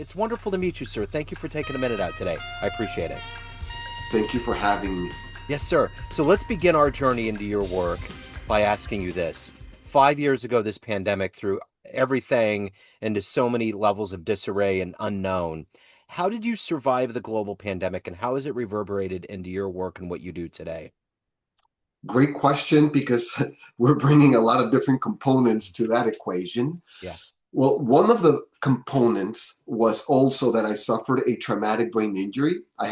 It's wonderful to meet you, sir. Thank you for taking a minute out today. I appreciate it. Thank you for having me. Yes, sir. So let's begin our journey into your work by asking you this. 5 years ago, this pandemic threw everything into so many levels of disarray and unknown. How did you survive the global pandemic, and how has it reverberated into your work and what you do today? Great question because we're bringing a lot of different components to that equation. Yeah. Well, one of the components was also that I suffered a traumatic brain injury. I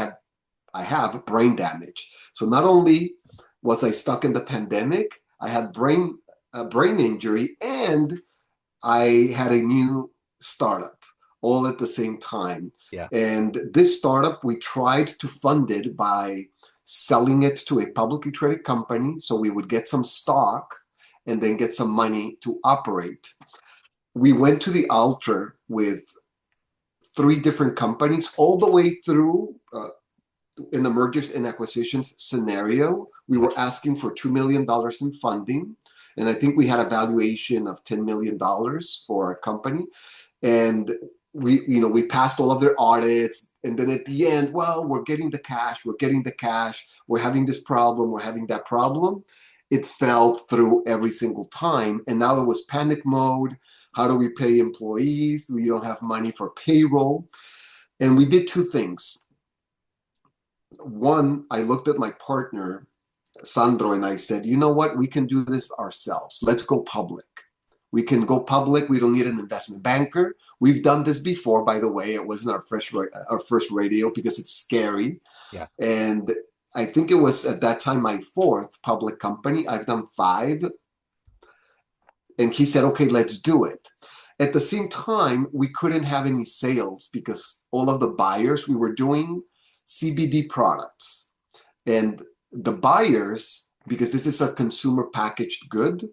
have brain damage. So not only was I stuck in the pandemic, I had brain injury, and I had a new startup all at the same time. Yeah. And this startup, we tried to fund it by selling it to a publicly traded company so we would get some stock and then get some money to operate. We went to the altar with three different companies all the way through in the mergers and acquisitions scenario. We were asking for $2 million in funding. And I think we had a valuation of $10 million for our company. And we passed all of their audits. And then at the end, well, we're getting the cash, we're having this problem, we're having that problem. It fell through every single time. And now it was panic mode. How do we pay employees? We don't have money for payroll. And we did two things. One, I looked at my partner, Sandro, and I said, you know what? We can do this ourselves. Let's go public. We can go public. We don't need an investment banker. We've done this before, by the way. It wasn't our first radio because it's scary. Yeah. And I think it was at that time my fourth public company. I've done five. And he said, okay, let's do it. At the same time, we couldn't have any sales because all of the buyers, we were doing CBD products. And the buyers, because this is a consumer packaged good,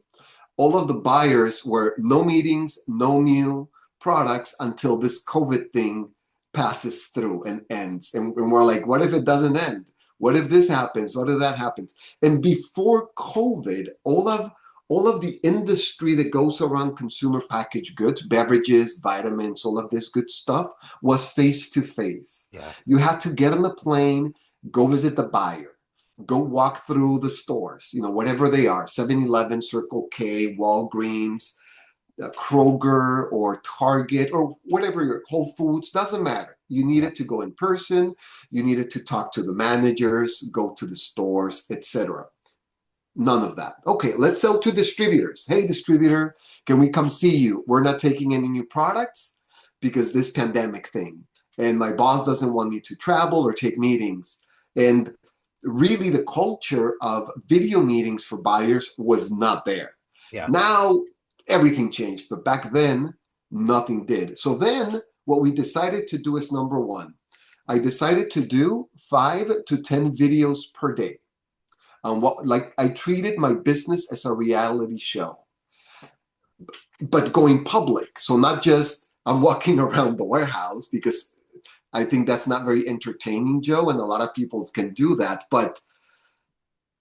all of the buyers were no meetings, no new products until this COVID thing passes through and ends. And we're like, what if it doesn't end? What if this happens? What if that happens? And before COVID, all of the industry that goes around consumer packaged goods, beverages, vitamins, all of this good stuff was face to face. Yeah. You had to get on a plane, go visit the buyer, go walk through the stores, whatever they are, 7-Eleven, Circle K, Walgreens, Kroger, or Target, or whatever your Whole Foods, doesn't matter. You Yeah. needed to go in person, you needed to talk to the managers, go to the stores, etc. None of that. Okay, let's sell to distributors. Hey, distributor, can we come see you? We're not taking any new products because this pandemic thing. And my boss doesn't want me to travel or take meetings. And really, the culture of video meetings for buyers was not there. Yeah. Now, everything changed. But back then, nothing did. So then, what we decided to do is number one, I decided to do 5 to 10 videos per day. I treated my business as a reality show, but going public. So not just I'm walking around the warehouse because I think that's not very entertaining, Joe, and a lot of people can do that. But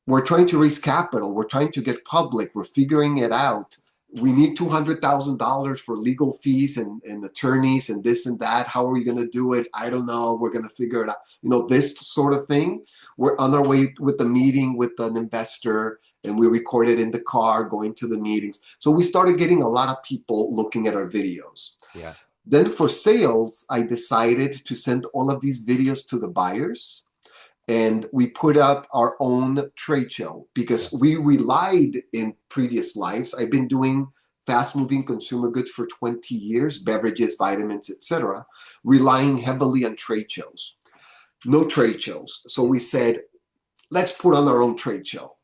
we're trying to raise capital. We're trying to get public. We're figuring it out. We need $200,000 for legal fees and attorneys and this and that. How are we going to do it? I don't know. We're going to figure it out. This sort of thing. We're on our way with the meeting with an investor, and we recorded in the car going to the meetings. So we started getting a lot of people looking at our videos. Yeah. Then for sales, I decided to send all of these videos to the buyers. And we put up our own trade show because we relied in previous lives. I've been doing fast-moving consumer goods for 20 years, beverages, vitamins, etc., relying heavily on trade shows. No trade shows. So we said, let's put on our own trade show,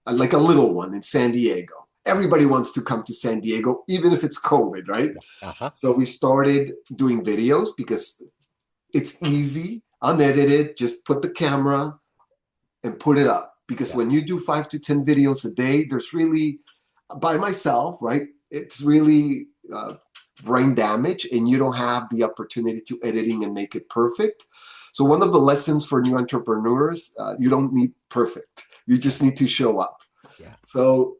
like a little one in San Diego. Everybody wants to come to San Diego, even if it's COVID, right? Uh-huh. So we started doing videos because it's easy, unedited, just put the camera and put it up. Because when you do 5 to 10 videos a day, there's really, by myself, right? It's really brain damage, and you don't have the opportunity to editing and make it perfect. So one of the lessons for new entrepreneurs, you don't need perfect. You just need to show up. Yeah. So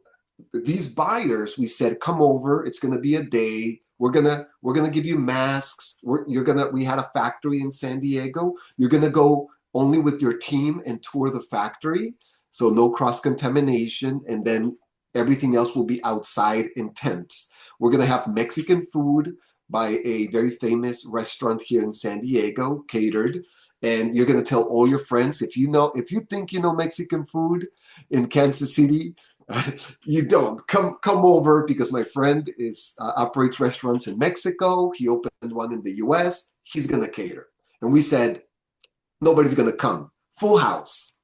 these buyers, we said, come over. It's going to be a day. We're gonna give you masks. We had a factory in San Diego. You're gonna go only with your team and tour the factory, so no cross contamination, and then everything else will be outside in tents. We're gonna have Mexican food by a very famous restaurant here in San Diego, catered. And you're gonna tell all your friends, if you think you know Mexican food in Kansas City, you don't come over, because my friend is operates restaurants in Mexico. He opened one in the U.S. He's gonna cater. And we said nobody's gonna come. Full house.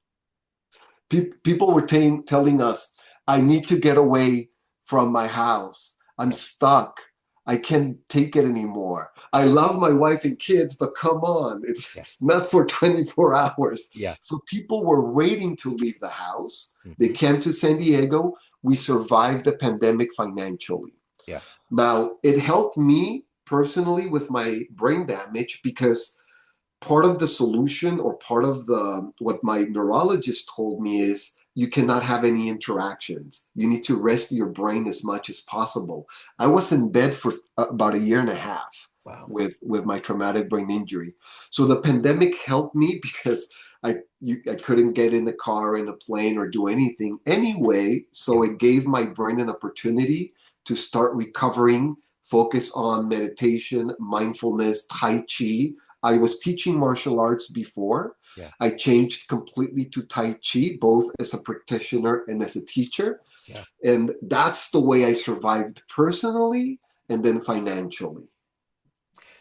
People were telling us, I need to get away from my house. I'm Yeah. stuck. I can't take it anymore. I love my wife and kids, but come on, it's Yeah. not for 24 hours. Yeah. So people were waiting to leave the house. They Hmm. came to San Diego. We survived the pandemic financially. Yeah. Now, it helped me personally with my brain damage, because part of the solution, or part of the what my neurologist told me, is you cannot have any interactions. You need to rest your brain as much as possible. I was in bed for about a year and a half Wow. with my traumatic brain injury. So the pandemic helped me, because I couldn't get in a car, in a plane, or do anything anyway. So Yeah. it gave my brain an opportunity to start recovering, focus on meditation, mindfulness, Tai Chi. I was teaching martial arts before. Yeah. I changed completely to Tai Chi, both as a practitioner and as a teacher. Yeah. And that's the way I survived personally and then financially.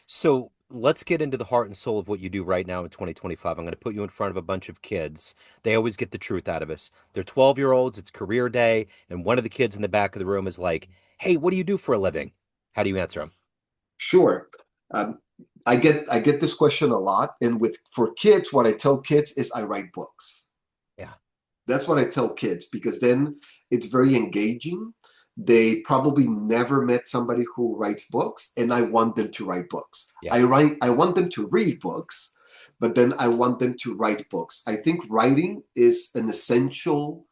So let's get into the heart and soul of what you do right now in 2025. I'm going to put you in front of a bunch of kids. They always get the truth out of us. They're 12-year-olds, it's career day, and one of the kids in the back of the room is like, "Hey, what do you do for a living?" How do you answer them? Sure. Um, I get this question a lot. And for kids, what I tell kids is I write books. Yeah. That's what I tell kids, because then it's very engaging. They probably never met somebody who writes books, and I want them to write books. Yeah. I want them to read books, but then I want them to write books. I think writing is an essential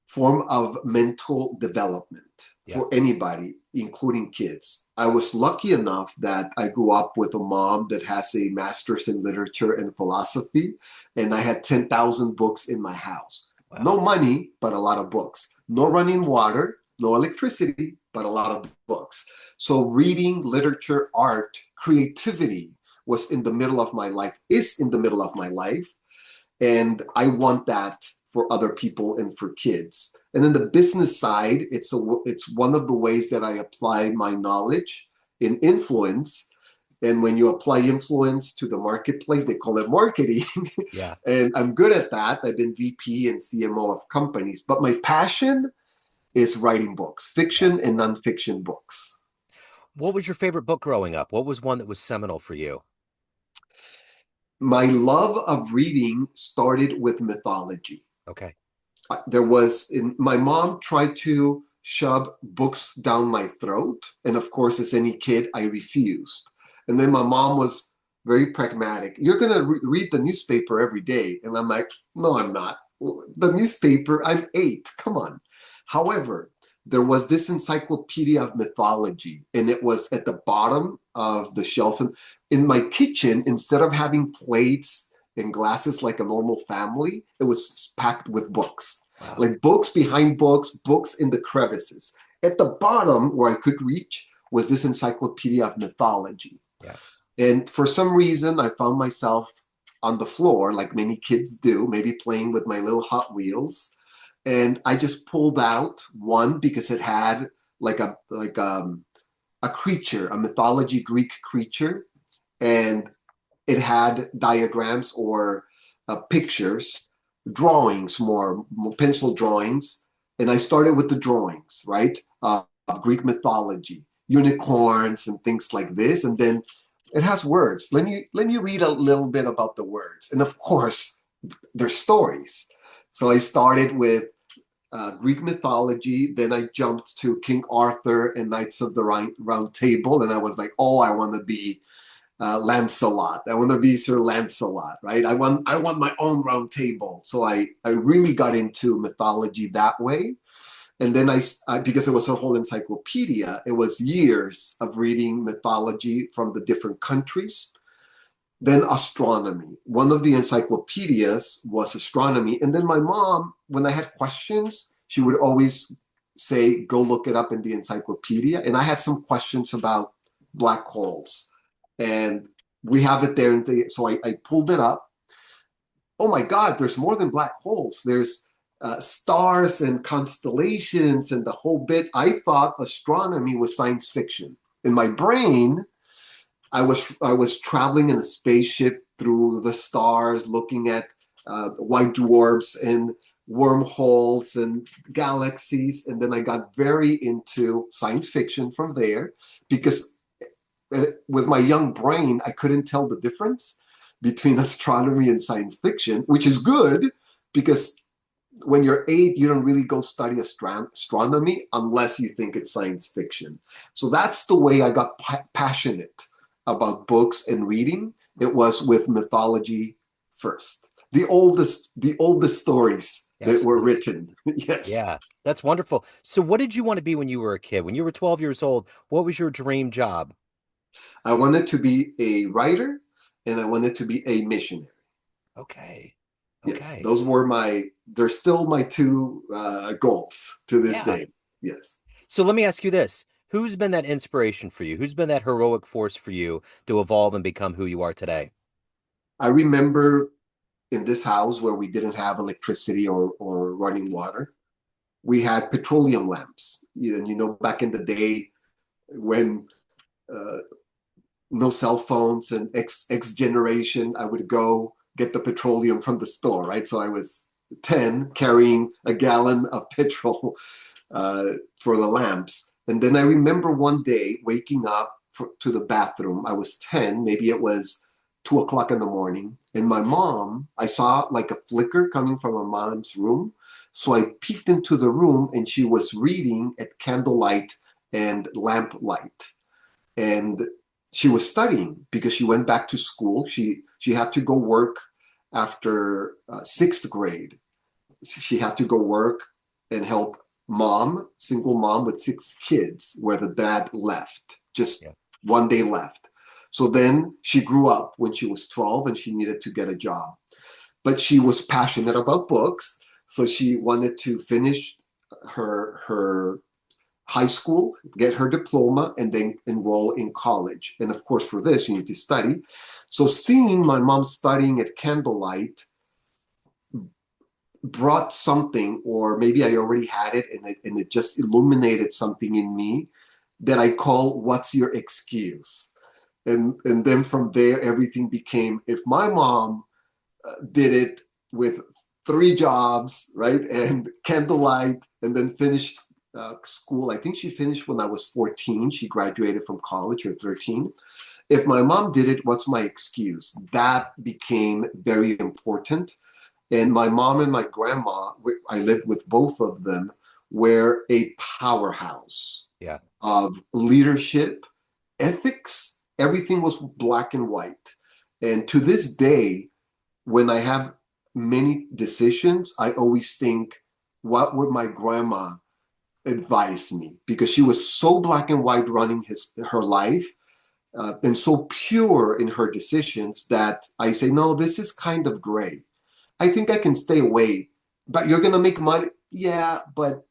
form of mental development Yeah. for anybody, including kids. I was lucky enough that I grew up with a mom that has a master's in literature and philosophy, and I had 10,000 books in my house. Wow. No money, but a lot of books. No running water, no electricity, but a lot of books. So reading, literature, art, creativity was in the middle of my life, is in the middle of my life. And I want that for other people and for kids. And then the business side, it's one of the ways that I apply my knowledge in influence. And when you apply influence to the marketplace, they call it marketing. Yeah. And I'm good at that. I've been VP and CMO of companies, but my passion is writing books, Yeah. fiction and nonfiction books. What was your favorite book growing up? What was one that was seminal for you? My love of reading started with mythology. Okay. My mom tried to shove books down my throat, and of course, as any kid, I refused. And then my mom was very pragmatic. You're gonna read the newspaper every day, and I'm like, no, I'm not. The newspaper, I'm 8, come on. However, there was this encyclopedia of mythology, and it was at the bottom of the shelf. And in my kitchen, instead of having plates and glasses like a normal family, it was packed with books. Wow. Like books behind books, books in the crevices. At the bottom, where I could reach, was this encyclopedia of mythology. Yeah. And for some reason, I found myself on the floor, like many kids do, maybe playing with my little Hot Wheels. And I just pulled out one, because it had like a creature, a mythology Greek creature, and it had diagrams, or pictures, drawings, more pencil drawings. And I started with the drawings, right? Of Greek mythology, unicorns and things like this. And then it has words. Let me read a little bit about the words. And of course, there's stories. So I started with Greek mythology. Then I jumped to King Arthur and Knights of the Round Table. And I was like, oh, I want to be Lancelot. I want to be Sir Lancelot, right? I want my own round table. So I really got into mythology that way. And then because it was a whole encyclopedia, it was years of reading mythology from the different countries. Then astronomy. One of the encyclopedias was astronomy. And then my mom, when I had questions, she would always say, go look it up in the encyclopedia. And I had some questions about black holes. And we have it there. So I pulled it up. Oh my God, there's more than black holes. There's stars and constellations and the whole bit. I thought astronomy was science fiction. In my brain, I was traveling in a spaceship through the stars, looking at white dwarfs and wormholes and galaxies, and then I got very into science fiction from there because with my young brain, I couldn't tell the difference between astronomy and science fiction, which is good because when you're 8, you don't really go study astronomy unless you think it's science fiction. So that's the way I got passionate about books and reading. It was with mythology first. The oldest stories that were Absolutely. written. Yes. Yeah, that's wonderful. So what did you want to be when you were a kid? When you were 12 years old, what was your dream job? I wanted to be a writer and I wanted to be a missionary. Okay. Yes, Okay. they're still my two goals to this Yeah. day. Yes. So let me ask you this. Who's been that inspiration for you? Who's been that heroic force for you to evolve and become who you are today? I remember in this house where we didn't have electricity or running water, we had petroleum lamps. Back in the day when uh, no cell phones and X generation, I would go get the petroleum from the store, right? So I was 10 carrying a gallon of petrol uh, for the lamps. And then I remember one day waking up to the bathroom. I was 10, maybe it was 2 o'clock in the morning. And my mom, I saw like a flicker coming from my mom's room. So I peeked into the room and she was reading at candlelight and lamplight. And she was studying because she went back to school. She had to go work after sixth grade. She had to go work and help mom, single mom with 6 kids, where the dad left, just Yeah. one day left. So then she grew up when she was 12 and she needed to get a job. But she was passionate about books. So she wanted to finish her high school, get her diploma, and then enroll in college. And of course, for this, you need to study. So seeing my mom studying at candlelight brought something, or maybe I already had it and it just illuminated something in me that I call what's your excuse? And then from there, everything became if my mom did it with 3 jobs, right? And candlelight, and then finished school. I think she finished when I was 14. She graduated from college or 13. If my mom did it, what's my excuse? That became very important. And my mom and my grandma, I lived with both of them, were a powerhouse Yeah. of leadership, ethics. Everything was black and white. And to this day, when I have many decisions, I always think, what would my grandma advise me? Because she was so black and white running her life and so pure in her decisions that I say, no, this is kind of gray. I think I can stay away. But you're going to make money? Yeah, but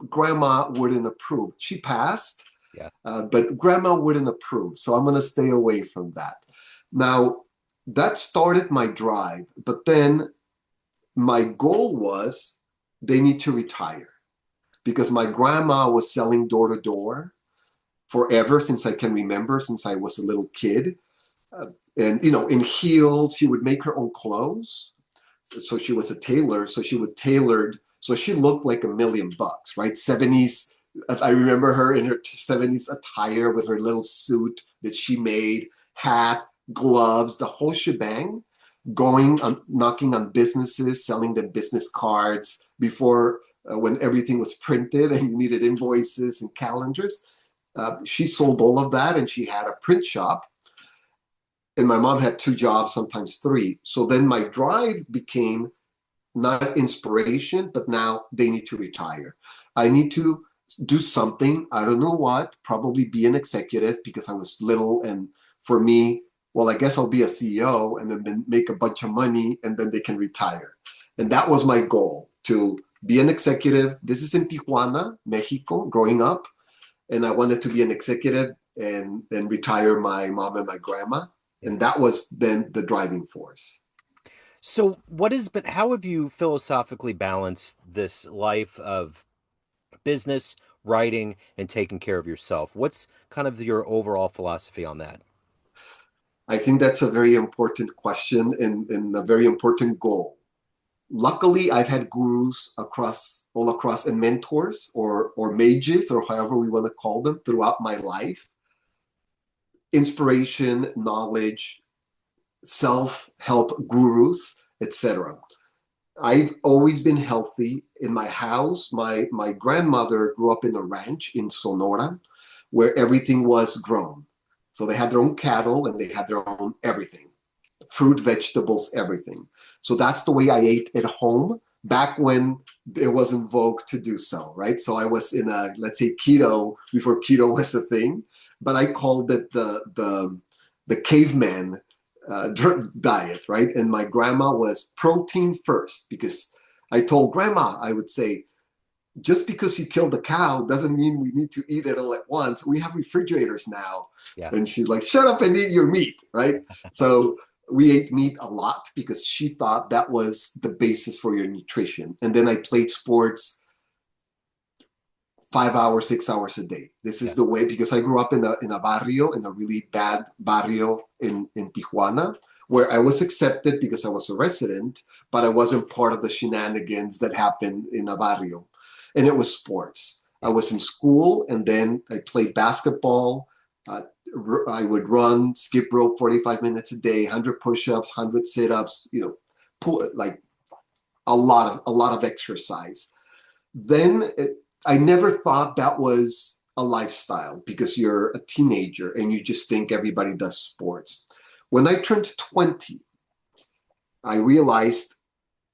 grandma wouldn't approve. She passed, Yeah. but grandma wouldn't approve. So I'm going to stay away from that. Now, that started my drive. But then my goal was they need to retire because my grandma was selling door to door forever since I can remember, since I was a little kid. Uh, and, in heels, she would make her own clothes. So she was a tailor. So she would tailored. So she looked like $1,000,000, right? 70s. I remember her in her 70s attire with her little suit that she made, hat, gloves, the whole shebang, going on, knocking on businesses, selling them business cards before when everything was printed and you needed invoices and calendars. She sold all of that and she had a print shop. And my mom had 2 jobs, sometimes 3. So then my drive became not inspiration, but now they need to retire. I need to do something. I don't know what, probably be an executive because I was little. And for me, well, I guess I'll be a CEO and then make a bunch of money and then they can retire. And that was my goal, to be an executive. This is in Tijuana, Mexico, growing up. And I wanted to be an executive and then retire my mom and my grandma. Yeah. And that was then the driving force. So, what has been, how have you philosophically balanced this life of business, writing, and taking care of yourself? What's kind of your overall philosophy on that? I think that's a very important question and a very important goal. Luckily, I've had gurus all across and mentors or mages or however we want to call them throughout my life. Inspiration, knowledge, self-help gurus, etc. I've always been healthy in my house. My grandmother grew up in a ranch in Sonora where everything was grown. So they had their own cattle and they had their own everything, fruit, vegetables, everything. So that's the way I ate at home back when it was in vogue to do so, right? So I was in a, let's say, keto before keto was a thing, but I called it the caveman diet, right? And my grandma was protein first because I told grandma, I would say, just because you killed the cow doesn't mean we need to eat it all at once. We have refrigerators now. Yeah. And she's like, shut up and eat your meat, right? So we ate meat a lot because she thought that was the basis for your nutrition. And then I played sports 5 hours, 6 hours a day. This is Yeah. the way, because I grew up in a barrio, in a really bad barrio in Tijuana, where I was accepted because I was a resident, but I wasn't part of the shenanigans that happened in a barrio. And it was sports. I Yeah. was in school and then I played basketball. Uh, I would run, skip rope 45 minutes a day, 100 push-ups, 100 sit-ups, like a lot of exercise. Then I never thought that was a lifestyle because you're a teenager and you just think everybody does sports. When I turned 20, I realized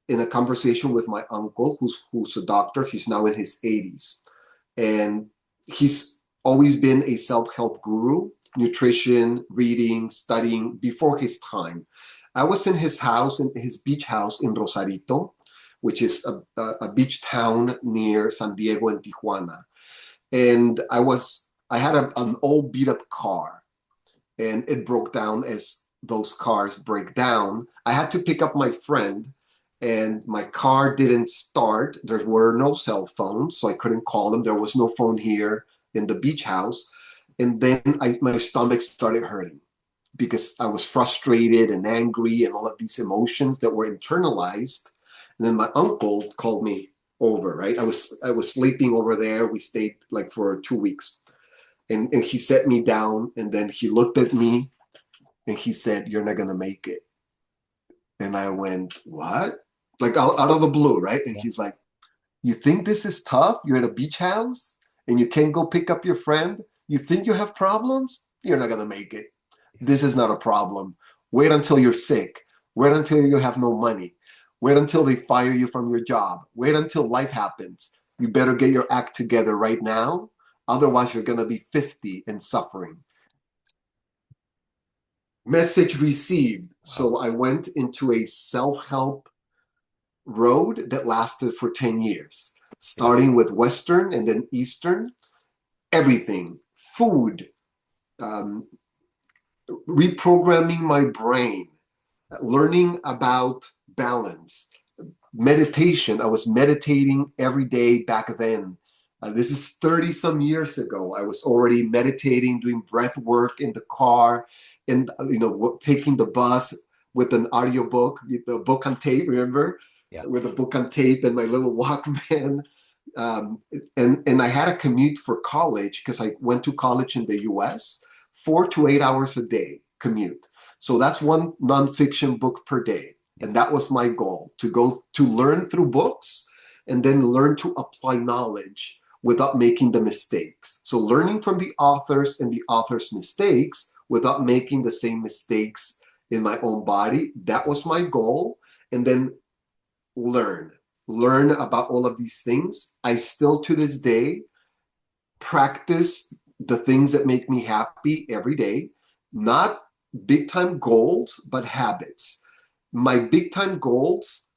in a conversation with my uncle, who's a doctor, he's now in his 80s, and he's always been a self-help guru, nutrition, reading, studying before his time. I was in his house, in his beach house in Rosarito, which is a beach town near San Diego and Tijuana. And I had an old beat up car and it broke down as those cars break down. I had to pick up my friend and my car didn't start. There were no cell phones, so I couldn't call them. There was no phone here in the beach house. And then my stomach started hurting because I was frustrated and angry and all of these emotions that were internalized. And then my uncle called me over, right? I was sleeping over there. We stayed like for 2 weeks. And he set me down and then he looked at me and he said, "You're not gonna make it." And I went, "What?" Like out of the blue, right? And Yeah. he's like, "You think this is tough? You're at a beach house and you can't go pick up your friend? You think you have problems? You're not gonna make it. This is not a problem. Wait until you're sick. Wait until you have no money. Wait until they fire you from your job. Wait until life happens. You better get your act together right now. Otherwise, you're gonna be 50 and suffering." Message received. Wow. So I went into a self-help road that lasted for 10 years, Yeah. starting with Western and then Eastern, everything, food, um, reprogramming my brain, learning about balance, meditation. I was meditating every day back then. This is 30 some years ago. I was already meditating, doing breath work in the car, and taking the bus with an audiobook, the book on tape, remember? Yeah. With a book on tape and my little Walkman. And I had a commute for college because I went to college in the U.S., 4 to 8 hours a day commute. So that's one nonfiction book per day. Yeah. And that was my goal, to learn through books and then learn to apply knowledge without making the mistakes. So learning from the authors and the authors' mistakes without making the same mistakes in my own body, that was my goal. And then learn, learn about all of these things. I still to this day practice the things that make me happy every day, not big time goals, but habits. My big time goals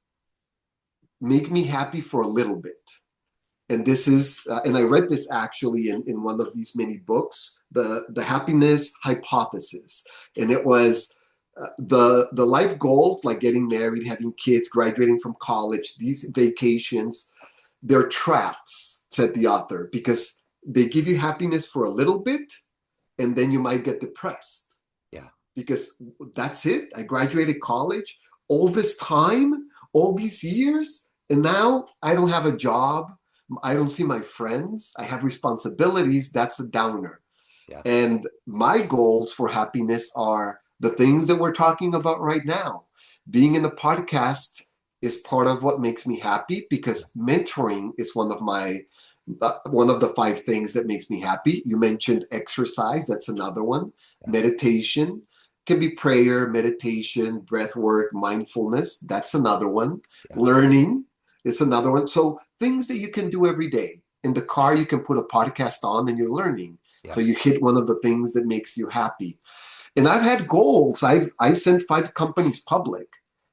make me happy for a little bit. And this is, and I read this actually in one of these many books, the happiness hypothesis. And it was the life goals like getting married, having kids, graduating from college, these vacations, they're traps, said the author, because they give you happiness for a little bit and then you might get depressed Yeah. because that's it. I graduated college all this time, all these years, and now I don't have a job. I don't see my friends. I have responsibilities. That's a downer. Yeah. And my goals for happiness are the things that we're talking about right now. Being in the podcast is part of what makes me happy because mentoring is one of the five things that makes me happy. You mentioned exercise, that's another one. Yeah. Meditation can be prayer, meditation, breath work, mindfulness, that's another one. Yeah. Learning is another one. So things that you can do every day. In the car, you can put a podcast on and you're learning. Yeah. So you hit one of the things that makes you happy. And I've had goals. I've sent 5 companies public,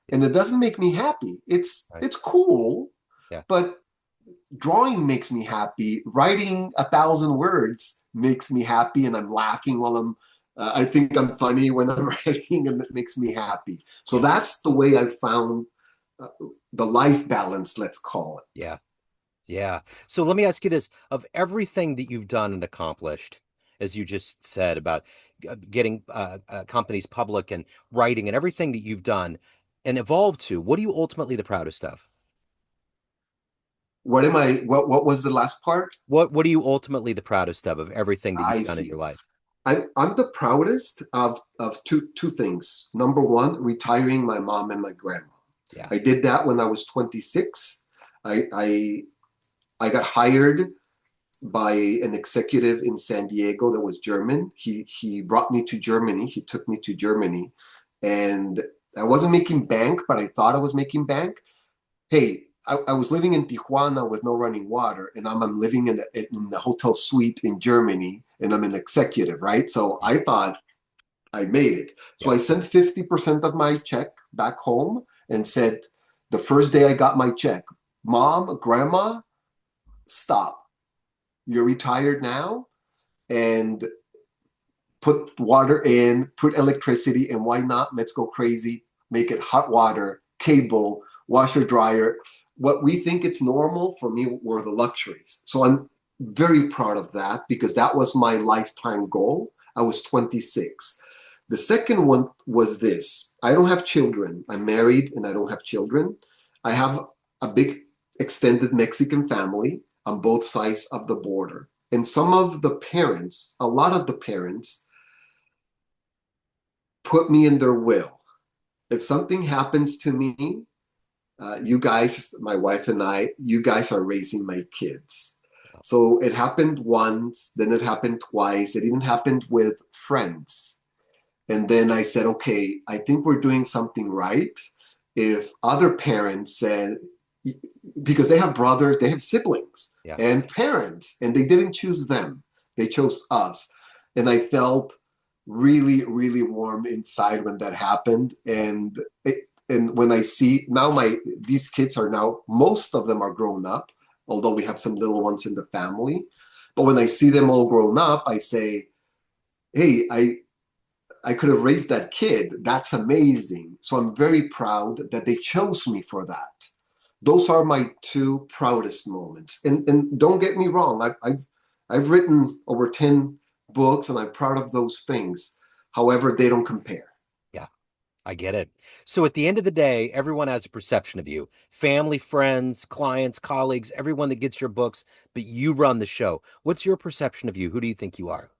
Yeah. and it doesn't make me happy. Right. It's cool, Yeah. but drawing makes me happy. Writing 1,000 words makes me happy, and I'm laughing while I think I'm funny when I'm writing, and it makes me happy. So Yeah. that's the way I found uh, the life balance, let's call it. Yeah. Yeah. So let me ask you this, of everything that you've done and accomplished, as you just said about getting companies public and writing and everything that you've done and evolved to, what are you ultimately the proudest of? What am I? What was the last part? What are you ultimately the proudest of everything that you've I done in your see. life? I'm the proudest of two things. Number one, retiring my mom and my grandma. Yeah. I did that when I was 26. I got hired by an executive in San Diego that was German. He brought me to Germany. He took me to Germany, and I wasn't making bank, but I thought I was making bank. Hey, I was living in Tijuana with no running water, and I'm living in the hotel suite in Germany, and I'm an executive, right? So I thought I made it. So Yeah. I sent 50% of my check back home and said, the first day I got my check, Mom, Grandma, stop. You're retired now, and put water in, put electricity, and why not? Let's go crazy, make it hot water, cable, washer, dryer. What we think it's normal for me were the luxuries. So I'm very proud of that because that was my lifetime goal. I was 26. The second one was this. I don't have children. I'm married and I don't have children. I have a big extended Mexican family on both sides of the border. And some of the parents, a lot of the parents, put me in their will. If something happens to me, you guys, my wife and I, you guys are raising my kids. So it happened once, then it happened twice. It even happened with friends. And then I said, okay, I think we're doing something right. If other parents said, because they have brothers, they have siblings Yeah. and parents, and they didn't choose them, they chose us. And I felt really, really warm inside when that happened. Yeah. And when I see now, these kids are now, most of them are grown up, although we have some little ones in the family. But when I see them all grown up, I say, hey, I could have raised that kid. That's amazing. So I'm very proud that they chose me for that. Those are my two proudest moments. And don't get me wrong, I've written over 10 books and I'm proud of those things. However, they don't compare. Yeah. I get it. So at the end of the day, everyone has a perception of you. Family, friends, clients, colleagues, everyone that gets your books, but you run the show. What's your perception of you? Who do you think you are?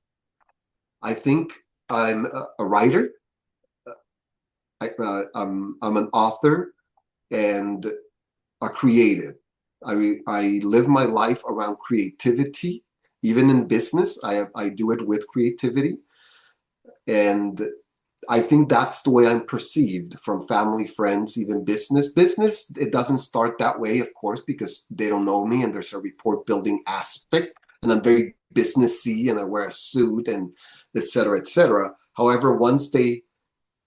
I think I'm a writer. I'm an author and a creative. I live my life around creativity. Even in business, I do it with creativity. And I think that's the way I'm perceived from family, friends, even business. Business, it doesn't start that way, of course, because they don't know me and there's a report building aspect. And I'm very businessy and I wear a suit and et cetera, et cetera. However, once they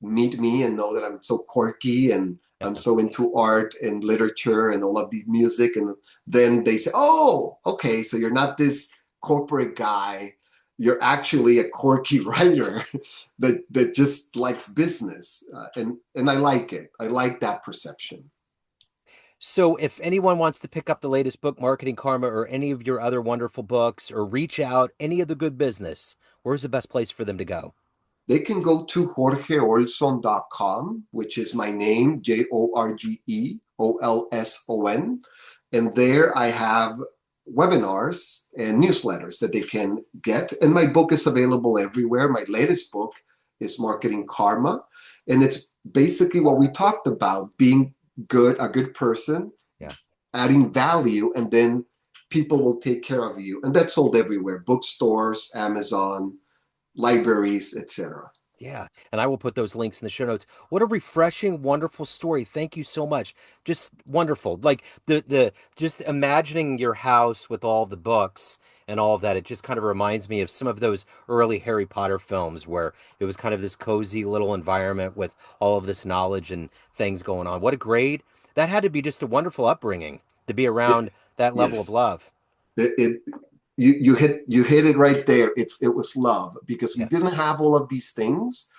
meet me and know that I'm so quirky and I'm so into art and literature and all of these music, and then they say, "Oh, okay, so you're not this corporate guy. You're actually a quirky writer that just likes business," and I like it. I like that perception. So if anyone wants to pick up the latest book, Marketing Karma, or any of your other wonderful books, or reach out, any of the good business, where's the best place for them to go? They can go to jorgeolson.com, which is my name, JorgeOlson. And there I have webinars and newsletters that they can get. And my book is available everywhere. My latest book is Marketing Karma. And it's basically what we talked about, being good, a good person, Yeah. adding value, and then people will take care of you. And that's sold everywhere, bookstores, Amazon, libraries, etc. Yeah, and I will put those links in the show notes. What a refreshing, wonderful story. Thank you so much. Just wonderful. Like the just imagining your house with all the books and all of that, it just kind of reminds me of some of those early Harry Potter films where it was kind of this cozy little environment with all of this knowledge and things going on. What a great, that had to be just a wonderful upbringing to be It, around that level of yes, love. it you hit it right there. It was love because we Yeah. didn't have all of these things,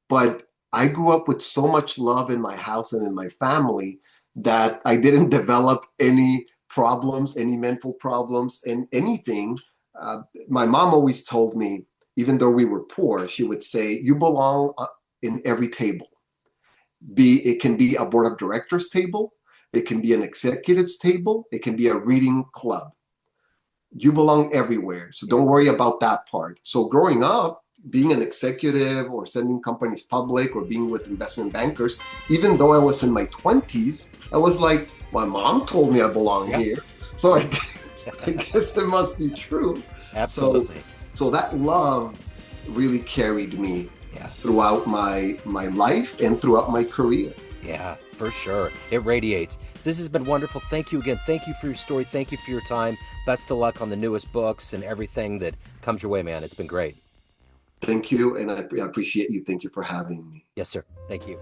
but I grew up with so much love in my house and in my family that I didn't develop any problems, any mental problems, and anything. My mom always told me, even though we were poor, she would say, "You belong in every table. It can be a board of directors table, it can be an executives table, it can be a reading club. You belong everywhere. So Yeah. don't worry about that part." So growing up, being an executive or sending companies public or being with investment bankers, even though I was in my 20s, I was like, my mom told me I belong Yeah. here. So I guess it must be true. So Absolutely. so that love really carried me Yeah. throughout my life and throughout my career. Yeah, for sure. It radiates. This has been wonderful. Thank you again. Thank you for your story. Thank you for your time. Best of luck on the newest books and everything that comes your way, man. It's been great. Thank you, and I appreciate you. Thank you for having me. Yes, sir. Thank you.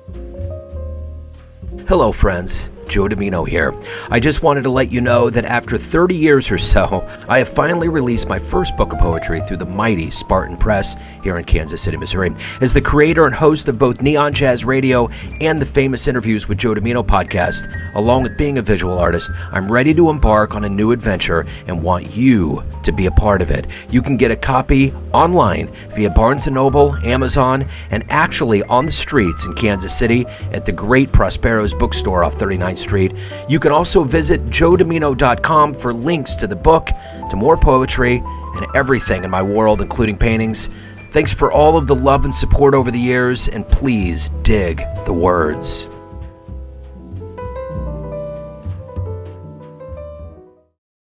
Hello, friends. Joe Dimino here. I just wanted to let you know that after 30 years or so, I have finally released my first book of poetry through the mighty Spartan Press here in Kansas City, Missouri. As the creator and host of both Neon Jazz Radio and the Famous Interviews with Joe Dimino podcast, along with being a visual artist, I'm ready to embark on a new adventure and want you to be a part of it. You can get a copy online via Barnes & Noble, Amazon, and actually on the streets in Kansas City at the great Prospero's bookstore off 39th Street. You can also visit joedimino.com for links to the book, to more poetry, and everything in my world, including paintings. Thanks for all of the love and support over the years, and please dig the words.